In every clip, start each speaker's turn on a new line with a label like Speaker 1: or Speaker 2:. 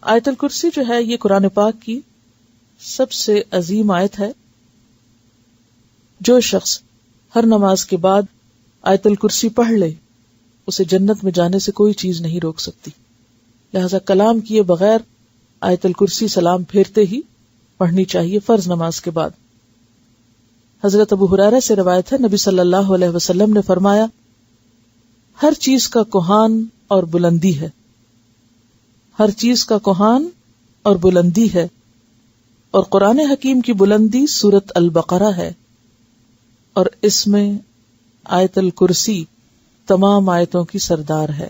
Speaker 1: آیت الکرسی جو ہے یہ قرآن پاک کی سب سے عظیم آیت ہے. جو شخص ہر نماز کے بعد آیت الکرسی پڑھ لے اسے جنت میں جانے سے کوئی چیز نہیں روک سکتی. لہذا کلام کیے بغیر آیت الکرسی سلام پھیرتے ہی پڑھنی چاہیے فرض نماز کے بعد. حضرت ابو ہریرہ سے روایت ہے نبی صلی اللہ علیہ وسلم نے فرمایا ہر چیز کا کوہان اور بلندی ہے، ہر چیز کا کوہان اور بلندی ہے، اور قرآن حکیم کی بلندی سورۃ البقرہ ہے، اور اس میں آیت الکرسی تمام آیتوں کی سردار ہے.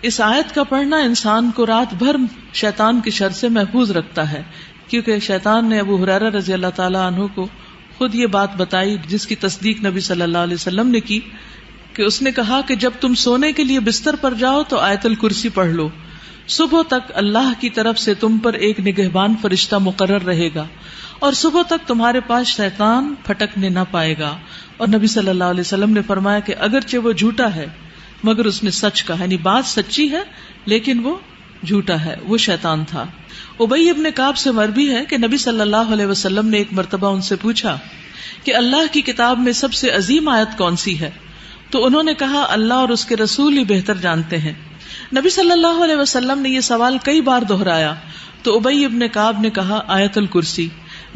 Speaker 1: اس آیت کا پڑھنا انسان کو رات بھر شیطان کی شر سے محفوظ رکھتا ہے، کیونکہ شیطان نے ابو ہریرہ رضی اللہ تعالی عنہ کو خود یہ بات بتائی جس کی تصدیق نبی صلی اللہ علیہ وسلم نے کی کہ اس نے کہا کہ جب تم سونے کے لیے بستر پر جاؤ تو آیت الکرسی پڑھ لو، صبح تک اللہ کی طرف سے تم پر ایک نگہبان فرشتہ مقرر رہے گا اور صبح تک تمہارے پاس شیطان پھٹکنے نہ پائے گا. اور نبی صلی اللہ علیہ وسلم نے فرمایا کہ اگرچہ وہ جھوٹا ہے مگر اس نے سچ کہا، یعنی بات سچی ہے لیکن وہ جھوٹا ہے، وہ شیطان تھا. ابی ابن کعب سے مروی ہے کہ نبی صلی اللہ علیہ وسلم نے ایک مرتبہ ان سے پوچھا کہ اللہ کی کتاب میں سب سے عظیم آیت کون سی ہے؟ تو انہوں نے کہا اللہ اور اس کے رسول ہی بہتر جانتے ہیں. نبی صلی اللہ علیہ وسلم نے یہ سوال کئی بار دہرایا تو ابی ابن کعب نے کہا آیت الکرسی.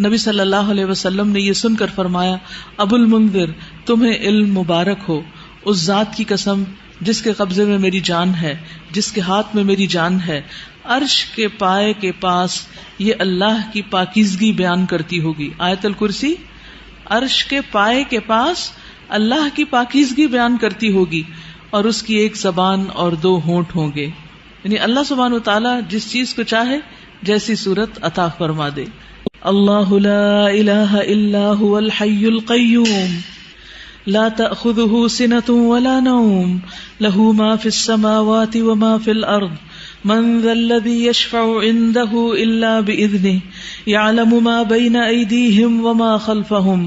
Speaker 1: نبی صلی اللہ علیہ وسلم نے یہ سن کر فرمایا ابو المنذر تمہیں علم مبارک ہو، اس ذات کی قسم جس کے قبضے میں میری جان ہے، جس کے ہاتھ میں میری جان ہے، عرش کے پائے کے پاس یہ اللہ کی پاکیزگی بیان کرتی ہوگی. آیت الکرسی عرش کے پائے کے پاس اللہ کی پاکیزگی بیان کرتی ہوگی اور اس کی ایک زبان اور دو ہونٹ ہوں گے. یعنی اللہ سبحانہ وتعالی جس چیز کو چاہے جیسی صورت عطا فرما دے. اللہ لا الہ الا هو الحی القیوم لا تأخذه سنة ولا نوم له ما في السماوات وما في الأرض من ذا الذي يشفع عنده إلا بإذنه يعلم ما بين أيديهم وما خلفهم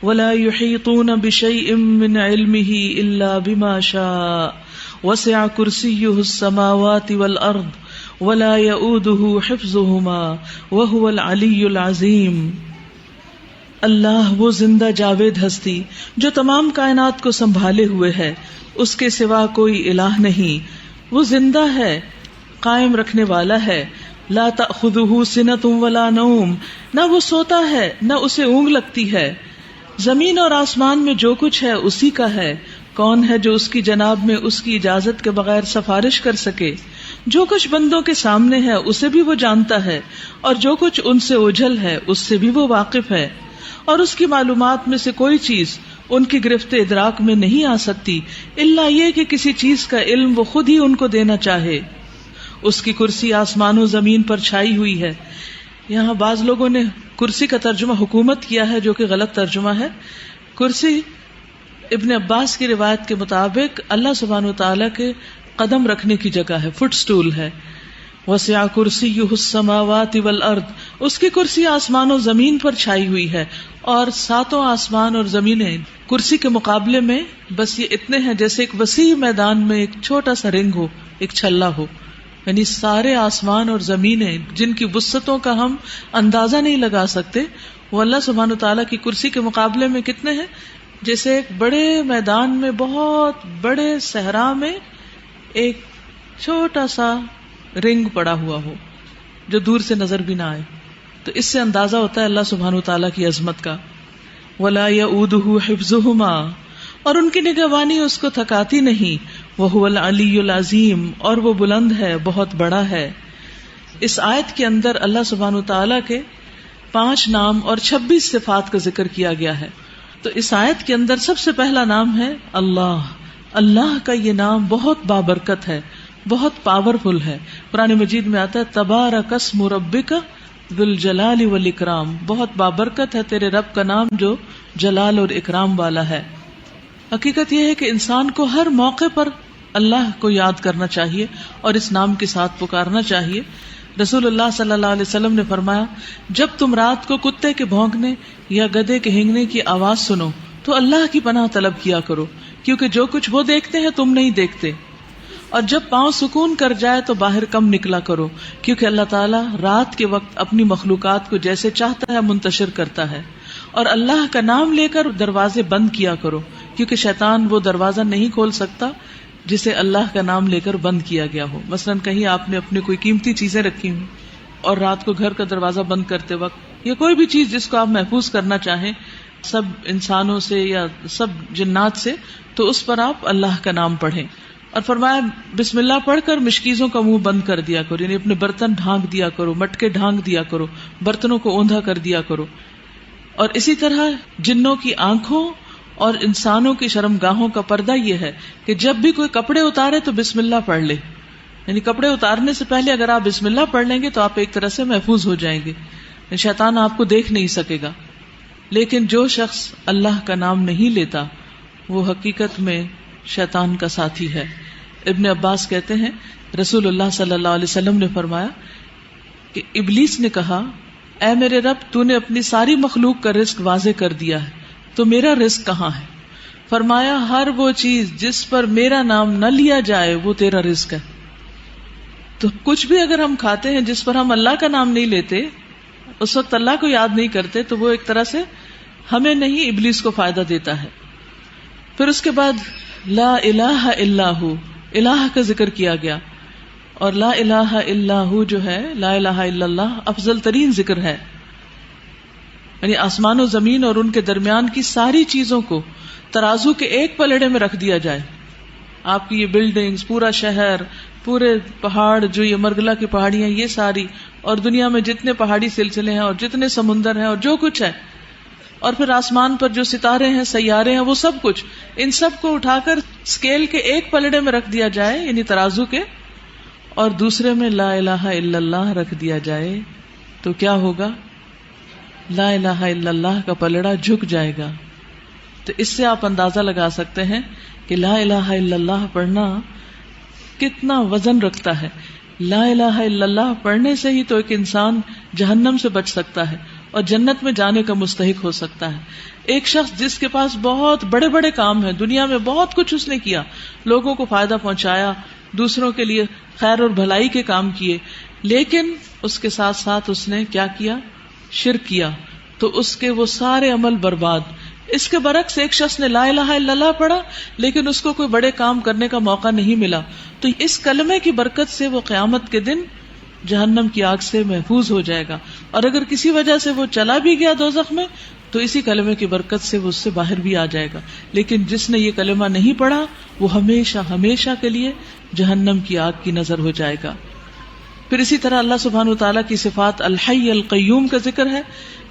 Speaker 1: ولا يحيطون بشيء من علمه إلا بما شاء وسع كرسيه السماوات والأرض ولا يؤوده حفظهما وهو العلي العظيم. اللہ وہ زندہ جاوید ہستی جو تمام کائنات کو سنبھالے ہوئے ہے، اس کے سوا کوئی الہ نہیں. وہ زندہ ہے، قائم رکھنے والا ہے. لا تأخذہ سنۃ ولا نوم، نہ وہ سوتا ہے نہ اسے اونگ لگتی ہے. زمین اور آسمان میں جو کچھ ہے اسی کا ہے. کون ہے جو اس کی جناب میں اس کی اجازت کے بغیر سفارش کر سکے؟ جو کچھ بندوں کے سامنے ہے اسے بھی وہ جانتا ہے اور جو کچھ ان سے اوجھل ہے اس سے بھی وہ واقف ہے. اور اس کی معلومات میں سے کوئی چیز ان کی گرفت ادراک میں نہیں آ سکتی الا یہ کہ کسی چیز کا علم وہ خود ہی ان کو دینا چاہے. اس کی کرسی آسمان و زمین پر چھائی ہوئی ہے. یہاں بعض لوگوں نے کرسی کا ترجمہ حکومت کیا ہے جو کہ غلط ترجمہ ہے. کرسی ابن عباس کی روایت کے مطابق اللہ سبحانہ وتعالی کے قدم رکھنے کی جگہ ہے، فٹ سٹول ہے. وسع کرسیہ السماوات والارض، اس کی کرسی آسمان و زمین پر چھائی ہوئی ہے، اور ساتوں آسمان اور زمینیں کرسی کے مقابلے میں بس یہ اتنے ہیں جیسے ایک وسیع میدان میں ایک چھوٹا سا رنگ ہو، ایک چھلا ہو. یعنی سارے آسمان اور زمینیں جن کی وسعتوں کا ہم اندازہ نہیں لگا سکتے، وہ اللہ سبحانہ وتعالیٰ کی کرسی کے مقابلے میں کتنے ہیں؟ جیسے ایک بڑے میدان میں، بہت بڑے صحرا میں ایک چھوٹا سا رنگ پڑا ہوا ہو جو دور سے نظر بھی نہ آئے. تو اس سے اندازہ ہوتا ہے اللہ سبحانہ وتعالیٰ کی عظمت کا. وَلَا يَؤُودُهُ حِفْظُهُمَا، اور ان کی نگہبانی اس کو تھکاتی نہیں. وَهُوَ الْعَلِيُّ الْعَظِيمُ، اور وہ بلند ہے، بہت بڑا ہے. اس آیت کے اندر اللہ سبحانہ وتعالیٰ کے 5 نام اور 26 صفات کا ذکر کیا گیا ہے. تو اس آیت کے اندر سب سے پہلا نام ہے اللہ. اللہ کا یہ نام بہت بابرکت ہے، بہت پاورفل ہے. قرآن مجید میں آتا ہے تبارک اسم ربک ذو الجلال والاکرام، بہت بابرکت ہے تیرے رب کا نام جو جلال اور اکرام والا ہے. حقیقت یہ ہے کہ انسان کو ہر موقع پر اللہ کو یاد کرنا چاہیے اور اس نام کے ساتھ پکارنا چاہیے. رسول اللہ صلی اللہ علیہ وسلم نے فرمایا جب تم رات کو کتے کے بھونکنے یا گدھے کے ہینگنے کی آواز سنو تو اللہ کی پناہ طلب کیا کرو، کیونکہ جو کچھ وہ دیکھتے ہیں تم نہیں دیکھتے، اور جب پاؤں سکون کر جائے تو باہر کم نکلا کرو، کیونکہ اللہ تعالیٰ رات کے وقت اپنی مخلوقات کو جیسے چاہتا ہے منتشر کرتا ہے. اور اللہ کا نام لے کر دروازے بند کیا کرو، کیونکہ شیطان وہ دروازہ نہیں کھول سکتا جسے اللہ کا نام لے کر بند کیا گیا ہو. مثلا کہیں آپ نے اپنی کوئی قیمتی چیزیں رکھی ہوں اور رات کو گھر کا دروازہ بند کرتے وقت یا کوئی بھی چیز جس کو آپ محفوظ کرنا چاہیں سب انسانوں سے یا سب جنات سے، تو اس پر آپ اللہ کا نام پڑھیں. اور فرمایا بسم اللہ پڑھ کر مشکیزوں کا منہ بند کر دیا کرو، یعنی اپنے برتن ڈھانک دیا کرو، مٹکے ڈھانک دیا کرو، برتنوں کو اوندھا کر دیا کرو. اور اسی طرح جنوں کی آنکھوں اور انسانوں کی شرمگاہوں کا پردہ یہ ہے کہ جب بھی کوئی کپڑے اتارے تو بسم اللہ پڑھ لے. یعنی کپڑے اتارنے سے پہلے اگر آپ بسم اللہ پڑھ لیں گے تو آپ ایک طرح سے محفوظ ہو جائیں گے، شیطان آپ کو دیکھ نہیں سکے گا. لیکن جو شخص اللہ کا نام نہیں لیتا وہ حقیقت میں شیطان کا ساتھی ہے. ابن عباس کہتے ہیں رسول اللہ صلی اللہ علیہ وسلم نے فرمایا کہ ابلیس نے کہا اے میرے رب تو نے اپنی ساری مخلوق کا رزق واضح کر دیا ہے تو میرا رزق کہاں ہے؟ فرمایا ہر وہ چیز جس پر میرا نام نہ لیا جائے وہ تیرا رزق ہے. تو کچھ بھی اگر ہم کھاتے ہیں جس پر ہم اللہ کا نام نہیں لیتے، اس وقت اللہ کو یاد نہیں کرتے، تو وہ ایک طرح سے ہمیں نہیں ابلیس کو فائدہ دیتا ہے. پھر اس کے بعد لا الہ الا ہو، الہ کا ذکر کیا گیا، اور لا الہ الا ہو جو ہے لا الہ الا اللہ افضل ترین ذکر ہے. یعنی آسمان و زمین اور ان کے درمیان کی ساری چیزوں کو ترازو کے ایک پلڑے میں رکھ دیا جائے. آپ کی یہ بلڈنگز، پورا شہر، پورے پہاڑ، جو یہ مرگلہ کی پہاڑیاں، یہ ساری، اور دنیا میں جتنے پہاڑی سلسلے ہیں اور جتنے سمندر ہیں اور جو کچھ ہے، اور پھر آسمان پر جو ستارے ہیں، سیارے ہیں، وہ سب کچھ، ان سب کو اٹھا کر اسکیل کے ایک پلڑے میں رکھ دیا جائے، یعنی ترازو کے، اور دوسرے میں لا الہ الا اللہ رکھ دیا جائے، تو کیا ہوگا؟ لا الہ الا اللہ کا پلڑا جھک جائے گا. تو اس سے آپ اندازہ لگا سکتے ہیں کہ لا الہ الا اللہ پڑھنا کتنا وزن رکھتا ہے. لا الہ الا اللہ پڑھنے سے ہی تو ایک انسان جہنم سے بچ سکتا ہے اور جنت میں جانے کا مستحق ہو سکتا ہے. ایک شخص جس کے پاس بہت بڑے بڑے کام ہیں، دنیا میں بہت کچھ اس نے کیا، لوگوں کو فائدہ پہنچایا، دوسروں کے لیے خیر اور بھلائی کے کام کیے، لیکن اس کے ساتھ ساتھ اس نے کیا کیا؟ شرک کیا، تو اس کے وہ سارے عمل برباد. اس کے برعکس ایک شخص نے لا الہ الا اللہ پڑھا لیکن اس کو کوئی بڑے کام کرنے کا موقع نہیں ملا، تو اس کلمے کی برکت سے وہ قیامت کے دن جہنم کی آگ سے محفوظ ہو جائے گا. اور اگر کسی وجہ سے وہ چلا بھی گیا دوزخ میں تو اسی کلمے کی برکت سے وہ اس سے باہر بھی آ جائے گا. لیکن جس نے یہ کلمہ نہیں پڑھا وہ ہمیشہ ہمیشہ کے لیے جہنم کی آگ کی نظر ہو جائے گا. پھر اسی طرح اللہ سبحانہ وتعالیٰ کی صفات الحی القیوم کا ذکر ہے.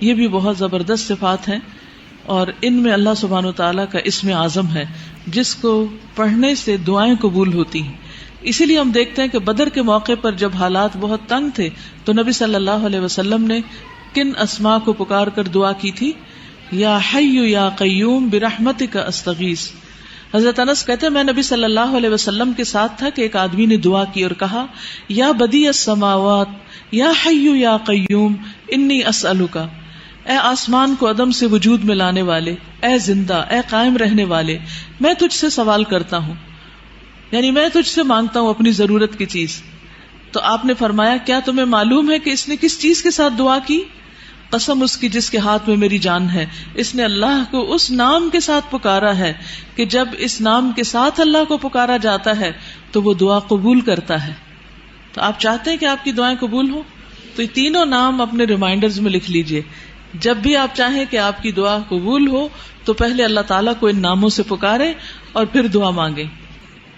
Speaker 1: یہ بھی بہت زبردست صفات ہیں، اور ان میں اللہ سبحانہ وتعالیٰ کا اسم اعظم ہے جس کو پڑھنے سے دعائیں قبول ہوتی ہیں. اسی لیے ہم دیکھتے ہیں کہ بدر کے موقع پر جب حالات بہت تنگ تھے تو نبی صلی اللہ علیہ وسلم نے کن اسماء کو پکار کر دعا کی تھی؟ یا حی یا قیوم برحمتک استغیث. حضرت انس کہتے ہیں میں نبی صلی اللہ علیہ وسلم کے ساتھ تھا کہ ایک آدمی نے دعا کی اور کہا یا بدیع السماوات یا حی یا قیوم انی اسألک، اے آسمان کو عدم سے وجود میں لانے والے، اے زندہ، اے قائم رہنے والے، میں تجھ سے سوال کرتا ہوں، یعنی میں تجھ سے مانگتا ہوں اپنی ضرورت کی چیز. تو آپ نے فرمایا کیا تمہیں معلوم ہے کہ اس نے کس چیز کے ساتھ دعا کی؟ قسم اس کی جس کے ہاتھ میں میری جان ہے، اس نے اللہ کو اس نام کے ساتھ پکارا ہے کہ جب اس نام کے ساتھ اللہ کو پکارا جاتا ہے تو وہ دعا قبول کرتا ہے. تو آپ چاہتے ہیں کہ آپ کی دعائیں قبول ہوں تو یہ تینوں نام اپنے ریمائنڈرز میں لکھ لیجئے. جب بھی آپ چاہیں کہ آپ کی دعا قبول ہو تو پہلے اللہ تعالیٰ کو ان ناموں سے پکاریں اور پھر دعا مانگیں.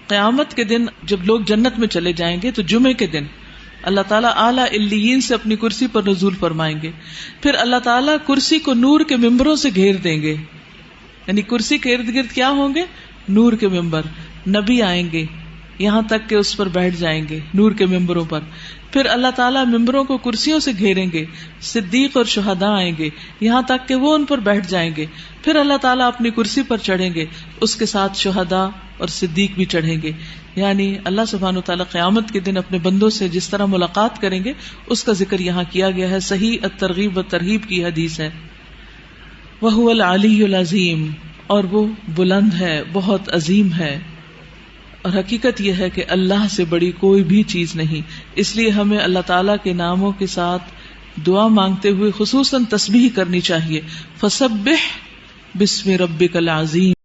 Speaker 1: قیامت کے دن جب لوگ جنت میں چلے جائیں گے تو جمعے کے دن اللہ تعالیٰ اعلیٰ علیین سے اپنی کرسی پر نزول فرمائیں گے. پھر اللہ تعالیٰ کرسی کو نور کے ممبروں سے گھیر دیں گے، یعنی کرسی کے ارد گرد کیا ہوں گے؟ نور کے ممبر. نبی آئیں گے یہاں تک کہ اس پر بیٹھ جائیں گے نور کے ممبروں پر. پھر اللہ تعالیٰ ممبروں کو کرسیوں سے گھیریں گے. صدیق اور شہداء آئیں گے یہاں تک کہ وہ ان پر بیٹھ جائیں گے. پھر اللہ تعالیٰ اپنی کرسی پر چڑھیں گے، اس کے ساتھ شہداء اور صدیق بھی چڑھیں گے. یعنی اللہ سبحانہ وتعالیٰ قیامت کے دن اپنے بندوں سے جس طرح ملاقات کریں گے اس کا ذکر یہاں کیا گیا ہے. صحیح الترغیب و ترہیب کی حدیث ہے. وَهُوَ الْعَلِيُّ الْعَظِيمُ، اور وہ بلند ہے، بہت عظیم ہے. اور حقیقت یہ ہے کہ اللہ سے بڑی کوئی بھی چیز نہیں، اس لیے ہمیں اللہ تعالیٰ کے ناموں کے ساتھ دعا مانگتے ہوئے خصوصاً تسبیح کرنی چاہیے. فسبح بسم ربک العظیم.